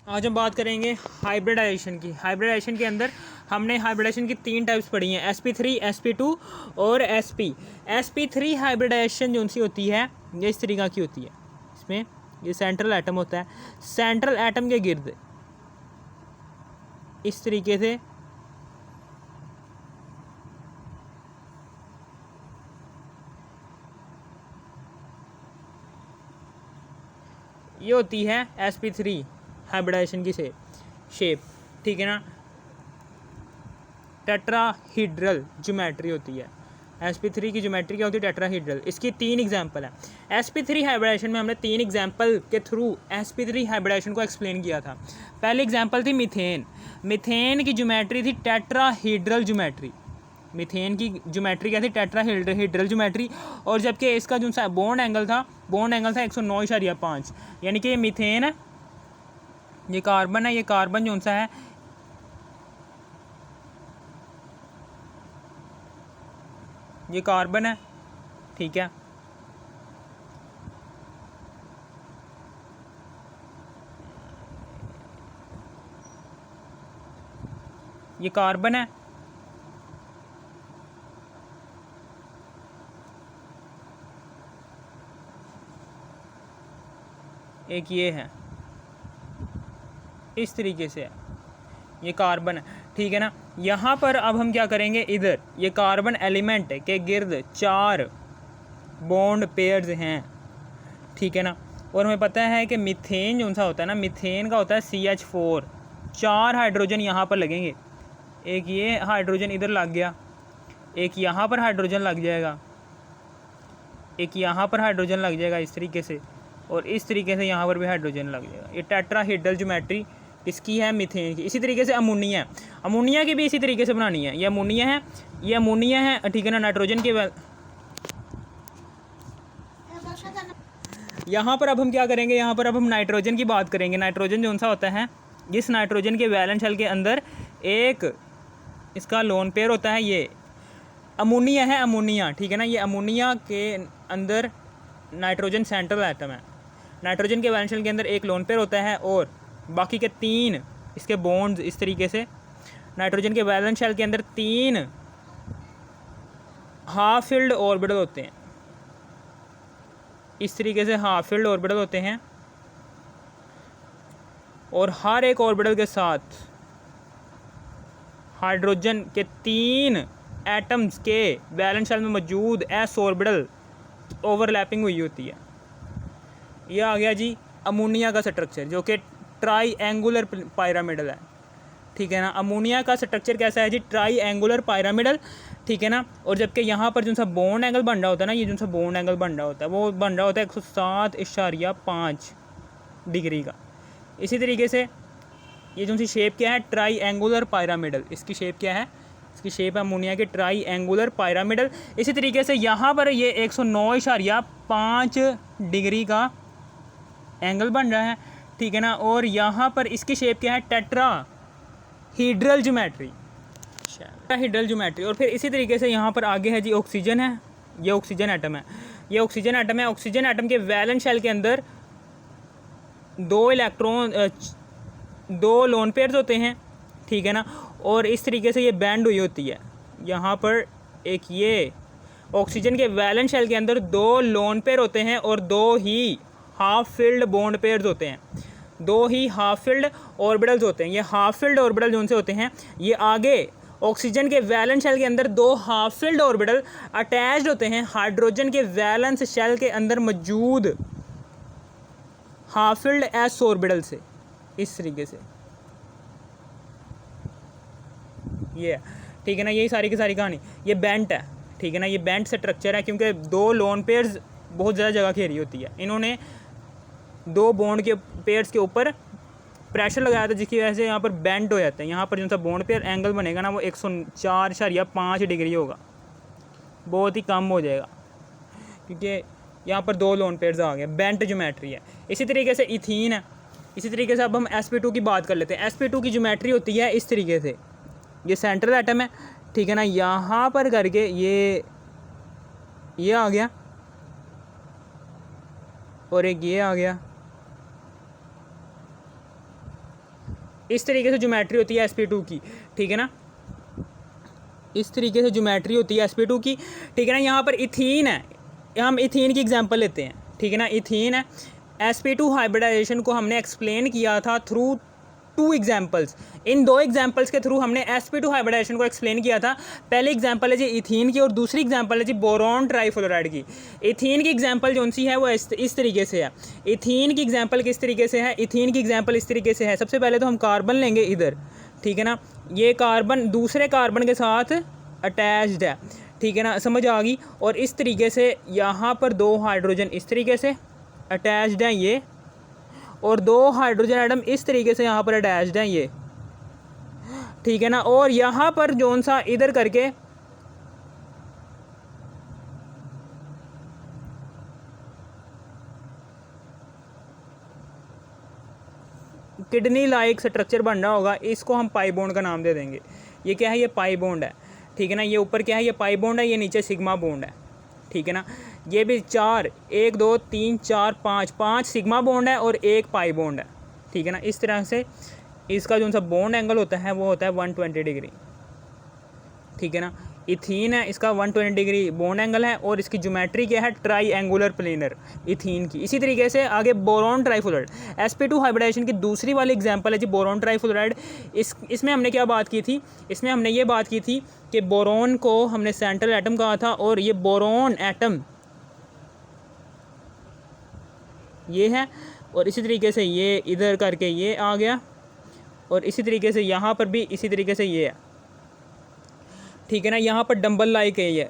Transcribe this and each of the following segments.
आज हम बात करेंगे हाइब्रिडाइजेशन की। हाइब्रिडाइजेशन के अंदर हमने हाइब्रिडाइजेशन की 3 टाइप्स पढ़ी हैं, sp3, sp2 और sp। sp3 हाइब्रिडाइजेशन जो सी होती है ये इस तरीक़ा की होती है। इसमें ये सेंट्रल एटम होता है, सेंट्रल एटम के गिर्द इस तरीके से ये होती है sp3 हाइब्रिडाइजेशन की शेप, ठीक है ना। टेट्राहीड्रल ज्योमेट्री होती है। sp3 की ज्योमेट्री क्या होती है? टेट्राहीड्रल। इसकी 3 एग्जांपल है। sp3 हाइब्रिडाइजेशन में हमने 3 एग्जांपल के थ्रू sp3 हाइब्रिडाइजेशन को एक्सप्लेन किया था। पहली एग्जांपल थी मीथेन। मीथेन की ज्योमेट्री थी टेट्राहीड्रल ज्योमेट्री। मीथेन की ज्योमेट्री क्या थी? Tetrahedral geometry. और जबकि इसका जो सा बॉन्ड एंगल था 109.5, यानी कि ये मीथेन है, ये कार्बन है, ये कार्बन जो सा है ये कार्बन है, ठीक है। ये कार्बन है, एक ये है, इस तरीके से है, ये कार्बन है, ठीक है ना। यहाँ पर अब हम क्या करेंगे, इधर ये कार्बन एलिमेंट के गिर्द 4 बॉन्ड पेयर्स हैं, ठीक है ना। और हमें पता है कि मीथेन जो सा होता है ना, मीथेन का होता है CH4। 4 हाइड्रोजन यहाँ पर लगेंगे, एक ये हाइड्रोजन इधर लग गया, एक यहाँ पर हाइड्रोजन लग जाएगा, एक यहाँ पर हाइड्रोजन लग जाएगा इस तरीके से, और इस तरीके से यहाँ पर भी हाइड्रोजन लग जाएगा। ये टेट्राहीड्रल ज्योमेट्री इसकी है मीथेन की। इसी तरीके से अमोनिया, अमोनिया की भी इसी तरीके से बनानी है। ये अमोनिया है, ये अमोनिया है, ठीक है ना। नाइट्रोजन के यहाँ पर अब हम क्या करेंगे, यहाँ पर अब हम नाइट्रोजन की बात करेंगे। नाइट्रोजन जो सा होता है, जिस नाइट्रोजन के वैलेंस शेल के अंदर एक इसका लोन पेयर होता है, ये अमोनिया है, अमोनिया, ठीक है ना। ये अमोनिया के अंदर नाइट्रोजन सेंट्रल एटम है। नाइट्रोजन के वैलेंस शेल के अंदर एक लोन पेयर होता है और बाकी के 3 इसके बॉन्ड्स इस तरीके से। नाइट्रोजन के वैलेंस शेल के अंदर 3 हाफ फिल्ड ऑर्बिटल होते हैं, इस तरीके से हाफ फिल्ड ऑर्बिटल होते हैं। और हर एक ऑर्बिटल के साथ हाइड्रोजन के 3 एटम्स के वैलेंस शेल में मौजूद s ऑर्बिटल ओवरलैपिंग हुई होती है। यह आ गया जी अमोनिया का स्ट्रक्चर, जो कि ट्राईएंगुलर पायरामिडल है, ठीक है ना। अमोनिया का स्ट्रक्चर कैसा है जी? ट्राईएंगुलर पायरामिडल, ठीक है ना। और जबकि यहाँ पर जो सा बॉन्ड एंगल बन रहा होता है ना, ये जो सा बॉन्ड एंगल बन रहा होता है वो बन रहा होता है 107.5 डिग्री का। इसी तरीके से ये जो सी शेप क्या है? Triangular pyramidal. इसकी शेप क्या है? इसकी शेप है अमोनिया के ट्राईएंगुलर पायरामिडल। इसी तरीके से यहाँ पर ये 109.5 डिग्री का एंगल बन रहा है, ठीक है ना। और यहाँ पर इसकी शेप क्या है? Tetrahedral geometry, tetrahedral geometry. और फिर इसी तरीके से यहाँ पर आगे है जी ऑक्सीजन है, ये ऑक्सीजन एटम है, ये ऑक्सीजन एटम है। ऑक्सीजन एटम के वैलेंस शेल के अंदर 2 लोन पेयर्स होते हैं, ठीक है ना। और इस तरीके से ये बैंड हुई होती है। यहाँ पर एक ये ऑक्सीजन के वैलेंस शेल के अंदर 2 लोन पेयर होते हैं और 2 ही हाफ फिल्ड बॉन्ड पेयर्स होते हैं, 2 ही हाफ फिल्ड ऑर्बिटल्स होते हैं। ये हाफ फिल्ड ऑर्बिटल जो से होते हैं, ये आगे ऑक्सीजन के वैलेंस शेल के अंदर 2 हाफ फिल्ड ऑर्बिटल अटैच्ड होते हैं हाइड्रोजन के वैलेंस शेल के अंदर मौजूद हाफ फिल्ड s ऑर्बिटल से, इस तरीके से ये है, ठीक है ना। यही सारी की सारी कहानी। ये बेंट है, ठीक है ना। ये बेंट स्ट्रक्चर है क्योंकि 2 लोन पेयर्स बहुत ज़्यादा जगह घेरी होती है। इन्होंने 2 बॉन्ड के पेयर्स के ऊपर प्रेशर लगाया था, जिसकी वजह से यहाँ पर बेंट हो जाते हैं। यहाँ पर जो सा बॉन्ड पेयर एंगल बनेगा ना, वो 104.5 डिग्री होगा, बहुत ही कम हो जाएगा, क्योंकि यहाँ पर 2 लोन पेयर्स आ गए। बेंट ज्योमेट्री है। इसी तरीके से इथीन है। इसी तरीके से अब हम sp2 की बात कर लेते हैं। sp2 की ज्योमेट्री होती है इस तरीके से, ये सेंट्रल एटम है, ठीक है ना। यहाँ पर करके ये आ गया और एक ये आ गया, इस तरीके से ज्योमेट्री होती है sp2 की, ठीक है ना, इस तरीके से ज्योमेट्री होती है sp2 की, ठीक है ना। यहाँ पर इथीन है, हम इथीन की एग्जांपल लेते हैं, ठीक है ना। इथीन है, sp2 हाइब्रिडाइजेशन को हमने एक्सप्लेन किया था थ्रू 2 एग्जाम्पल्स। इन 2 एग्जाम्पल्स के थ्रू हमने sp2 हाइब्रिडाइजेशन को एक्सप्लेन किया था। पहली एग्जाम्पल है जी इथीन की और दूसरी एग्जाम्पल है जी बोरॉन ट्राईफ्लोराइड की। इथीन की एग्जाम्पल जो सी है वो इस तरीके से है। इथीन की एग्जाम्पल किस तरीके से है, इथीन की एग्जाम्पल इस तरीके से है। सबसे पहले तो हम कार्बन लेंगे इधर, ठीक है ना, ये कार्बन दूसरे कार्बन के साथ अटैच्ड है, ठीक है ना, समझ आ गई। और इस तरीके से यहाँ पर 2 हाइड्रोजन इस तरीके से अटैच्ड हैं ये, और 2 हाइड्रोजन एटम इस तरीके से यहाँ पर अटैच्ड हैं ये, ठीक है ना। और यहाँ पर जोन सा इधर करके किडनी लाइक स्ट्रक्चर बन रहा होगा, इसको हम पाई बॉन्ड का नाम दे देंगे। ये क्या है, ये पाई बॉन्ड है, ठीक है ना। ये ऊपर क्या है, ये पाई बॉन्ड है, ये नीचे सिग्मा बॉन्ड है, ठीक है ना। ये भी 4 1 2 3 4 5 सिग्मा बॉन्ड है और 1 पाई बॉन्ड है, ठीक है ना। इस तरह से इसका जो सा बॉन्ड एंगल होता है वो होता है 120 डिग्री, ठीक है ना। इथीन है, इसका 120 डिग्री बॉन्ड एंगल है और इसकी ज्योमेट्री क्या है, ट्राई एंगुलर प्लेनर इथीन की। इसी तरीके से आगे बोरॉन ट्राईफ्लोराइड, sp2 हाइब्रिडाइजेशन की दूसरी वाली एग्जांपल है जी बोरॉन ट्राईफ्लोराइड। इसमें हमने क्या बात की थी, इसमें हमने ये बात की थी कि बोरॉन को हमने सेंट्रल एटम कहा था और ये बोरॉन एटम ये है, और इसी तरीके से ये इधर करके ये आ गया, और इसी तरीके से यहाँ पर भी इसी तरीके से ये है, ठीक है ना। यहाँ पर डंबल लाइक है, ये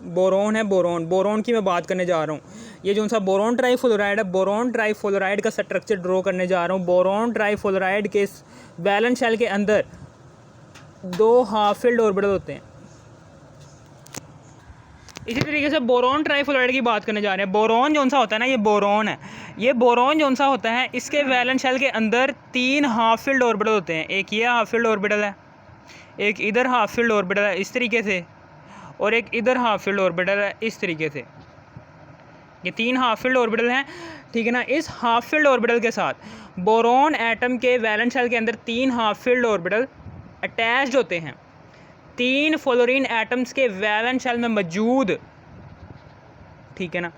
बोरॉन है, बोरॉन की मैं बात करने जा रहा हूँ। ये जो सा बोरॉन ट्राईफ्लोराइड है, बोरॉन ट्राईफ्लोराइड का स्ट्रक्चर ड्रॉ करने जा रहा हूँ। बोरॉन ट्राईफ्लोराइड के वैलेंस शेल के अंदर 2 हाफ फिल्ड ऑर्बिटल होते हैं। इसी तरीके से बोरॉन ट्राईफ्लोराइड की बात करने जा रहे हैं। बोरॉन जो सा होता है ना, ये बोरॉन है, ये बोरॉन जो सा होता है, इसके वैलेंस शेल के अंदर 3 हाफ फिल्ड ऑर्बिटल होते हैं। एक ये हाफ फिल्ड ऑर्बिटल है, एक इधर हाफ फील्ड ऑर्बिटल है इस तरीके से, और एक इधर हाफ फील्ड ऑर्बिटल है इस तरीके से। ये 3 हाफ फील्ड ऑर्बिटल हैं, ठीक है ना। इस हाफ फील्ड ऑर्बिटल के साथ बोरॉन एटम के वैलेंस शेल के अंदर 3 हाफ फील्ड ऑर्बिटल अटैच्ड होते हैं। 3 फ्लोरीन एटम्स के वैलेंस शेल में मौजूद, ठीक है ना,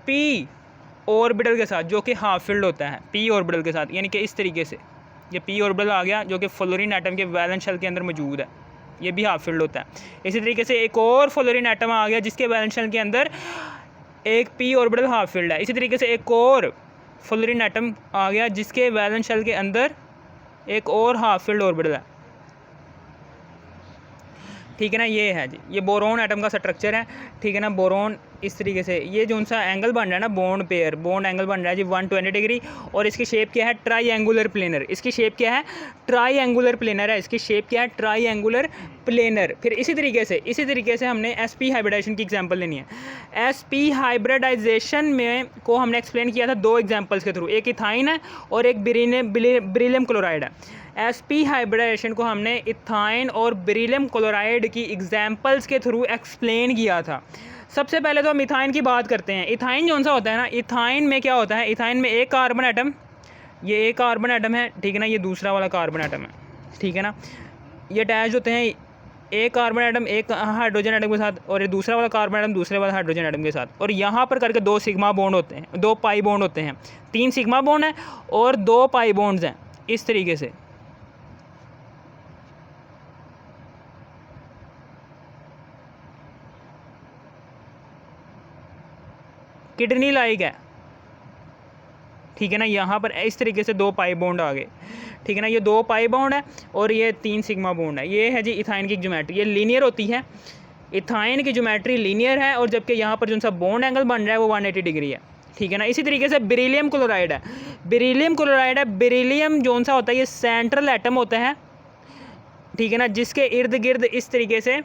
पी ऑर्बिटल के साथ, जो कि हाफ फील्ड होता है पी ऑर्बिटल के साथ, यानी कि इस तरीके से ये पी ऑर्बिटल आ गया जो कि फ्लोरीन एटम के वैलेंस शेल के अंदर मौजूद है, ये भी हाफ फील्ड होता है। इसी तरीके से एक और फ्लोरीन एटम आ गया जिसके वैलेंस शेल के अंदर एक पी ऑर्बिटल हाफ फील्ड है। इसी तरीके से एक और फ्लोरीन एटम आ गया जिसके वैलेंस शेल के अंदर एक और हाफ फील्ड ऑर्बिटल है, ठीक है ना। ये है जी, ये बोरॉन एटम का स्ट्रक्चर है, ठीक है ना। बोरॉन इस तरीके से, ये जो सा एंगल बन रहा है ना, बॉन्ड पेयर बॉन्ड एंगल बन रहा है जी 120 डिग्री, और इसकी शेप क्या है, ट्राई एंगुलर प्लेनर। इसकी शेप क्या है, ट्राई एंगुलर प्लेनर है, इसकी शेप क्या है, ट्राई एंगुलर प्लेनर। फिर इसी तरीके से हमने sp हाइब्रिडाइजेशन की एग्जांपल लेनी है। sp हाइब्रिडाइजेशन में को हमने एक्सप्लेन किया था 2 एग्जांपल्स के थ्रू, एक इथाइन है और एक बेरिलियम क्लोराइड है। sp हाइब्रिडाइजेशन को हमने इथाइन और बेरिलियम क्लोराइड की एग्जांपल्स के थ्रू एक्सप्लेन किया था। सबसे पहले तो हम इथाइन की बात करते हैं। इथाइन जो सा होता है ना, इथाइन में क्या होता है, इथाइन में एक कार्बन एटम, ये एक कार्बन एटम है, ठीक है ना, ये दूसरा वाला कार्बन एटम है, ठीक है ना। ये अटैच होते हैं, एक कार्बन एटम एक हाइड्रोजन एटम के साथ, और ये दूसरा वाला कार्बन एटम दूसरे वाला हाइड्रोजन एटम के साथ, और यहाँ पर करके 2 सिग्मा बॉन्ड होते हैं, 2 पाई बॉन्ड होते हैं, 3 सिग्मा बॉन्ड हैं और 2 पाई बॉन्ड्स हैं इस तरीके से। किडनी लाइक है, ठीक है ना। यहाँ पर इस तरीके से 2 पाई बॉन्ड आ गए, ठीक है ना। ये 2 पाई बॉन्ड है और ये 3 सिग्मा बॉन्ड है। ये है जी इथाइन की ज्योमेट्री, ये लीनियर होती है, इथाइन की ज्योमेट्री लीनियर है, और जबकि यहाँ पर जो सा बॉन्ड एंगल बन रहा है वो 180 डिग्री है, ठीक है ना। इसी तरीके से बेरिलियम क्लोराइड है, बेरिलियम जो सा होता है ये सेंट्रल एटम होता है, ठीक है ना, जिसके इर्द गिर्द इस तरीके से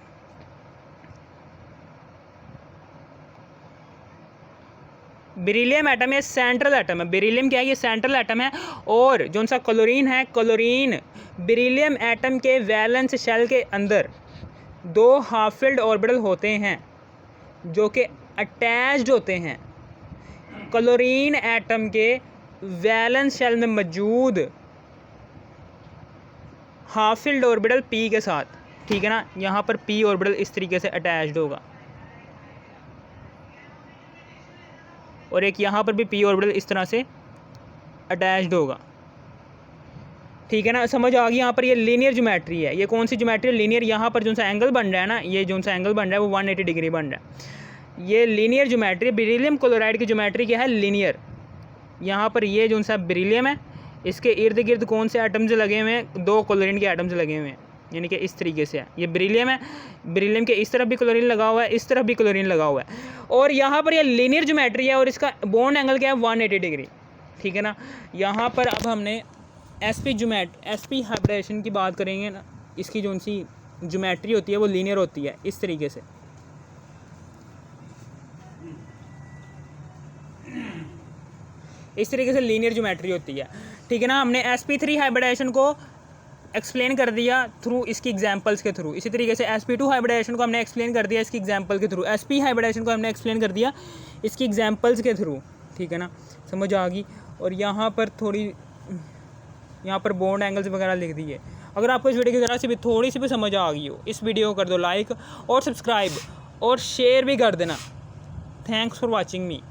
बेरिलियम एटम है, सेंट्रल एटम है। बेरिलियम क्या है, ये सेंट्रल एटम है, और जो सा क्लोरीन है, क्लोरीन बेरिलियम एटम के वैलेंस शेल के अंदर 2 हाफ फील्ड ऑर्बिटल होते हैं जो कि अटैच्ड होते हैं क्लोरीन एटम के वैलेंस शेल में मौजूद हाफ फिल्ड ऑर्बिटल p के साथ, ठीक है ना, यहाँ पर p ऑर्बिटल इस तरीके से अटैच्ड होगा और एक यहाँ पर भी p ऑर्बिटल इस तरह से अटैच्ड होगा, ठीक है ना। समझ आ गई। यहाँ पर ये लीनियर ज्योमेट्री है। ये कौन सी ज्योमेट्री है? लीनियर। यहाँ पर जो सा एंगल बन रहा है ना, ये जो सा एंगल बन रहा है वो 180 डिग्री बन रहा है। ये लीनियर ज्योमेट्री। बेरिलियम क्लोराइड की ज्योमेट्री क्या है? लीनियर। यहाँ पर ये जो सा बेरिलियम है, इसके इर्द गिर्द कौन से एटम्स लगे हुए हैं? 2 क्लोरीन के एटम्स लगे हुए हैं, यानी कि इस तरीके से है। ये बेरिलियम है, बेरिलियम के इस तरफ भी क्लोरीन लगा हुआ है, इस तरफ भी क्लोरीन लगा हुआ है, और यहाँ पर ये लीनियर ज्योमेट्री है और इसका बॉन्ड एंगल क्या है? 180 डिग्री, ठीक है ना। यहाँ पर अब हमने sp हाइब्रिडेशन की बात करेंगे ना। इसकी जो सी ज्योमेट्री होती है वो लीनियर होती है इस तरीके से। इस तरीके से लीनियर ज्योमेट्री होती है, ठीक है ना। हमने sp3 हाइब्रिडेशन को एक्सप्लेन कर दिया थ्रू इसकी एग्जांपल्स के थ्रू। इसी तरीके से sp2 हाइब्रिडेशन को हमने एक्सप्लेन कर दिया इसकी एग्जांपल के थ्रू। sp हाइब्रिडेशन को हमने एक्सप्लेन कर दिया इसकी एग्जांपल्स के थ्रू, ठीक है ना। समझ आ गई। और यहाँ पर यहाँ पर बॉन्ड एंगल्स वगैरह लिख दिए। अगर आपको इस वीडियो की ज़रा सी भी थोड़ी सी भी समझ आ गई हो, इस वीडियो को कर दो लाइक और सब्सक्राइब और शेयर भी कर देना। Thanks for watching me.